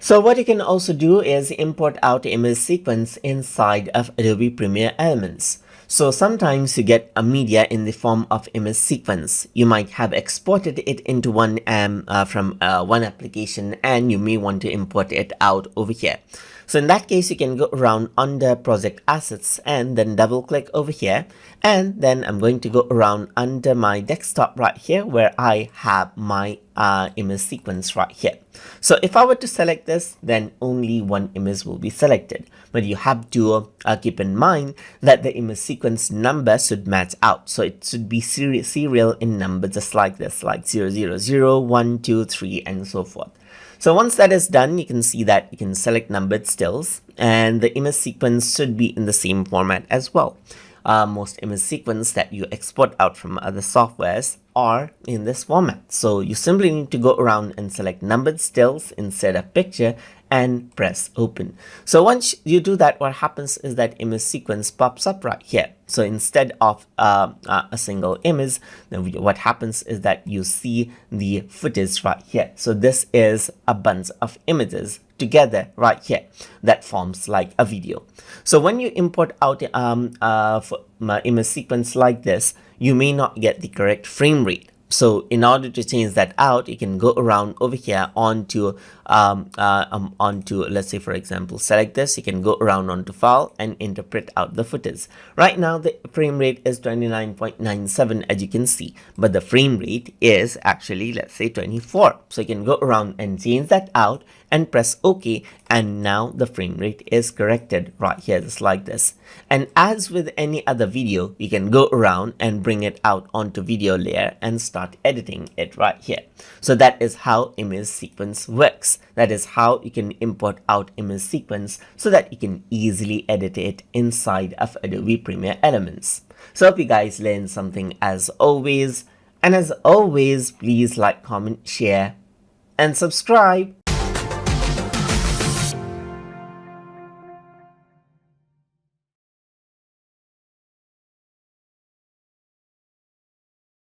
So what you can also do is import out image sequence inside of Adobe Premiere Elements. So sometimes you get a media in the form of image sequence. You might have exported it into from one application, and you may want to import it out over here. So in that case, you can go around under project assets and then double click over here. And then I'm going to go around under my desktop right here where I have my image sequence right here. So if I were to select this, then only one image will be selected. But you have to keep in mind that the image sequence number should match out. So it should be serial in number, just like this, like 000, 1, 2, 3, and so forth. So once that is done, you can see that you can select numbered stills, and the image sequence should be in the same format as well. Most image sequence that you export out from other softwares are in this format. So you simply need to go around and select numbered stills instead of picture and press open. So once you do that, what happens is that image sequence pops up right here. So instead of a single image, then what happens is that you see the footage right here. So this is a bunch of images together right here that forms like a video. So when you import out image sequence like this, you may not get the correct frame rate. So in order to change that out, you can go around over here onto let's say, for example, select this. You can go around onto file and interpret out the footage. Right now the frame rate is 29.97 as you can see, but the frame rate is actually, let's say, 24. So you can go around and change that out and press OK, and now the frame rate is corrected right here, just like this. And as with any other video, you can go around and bring it out onto video layer and start editing it right here. So that is how image sequence works. That is how you can import out image sequence so that you can easily edit it inside of Adobe Premiere Elements. So I hope you guys learned something as always. And as always, please like, comment, share, and subscribe.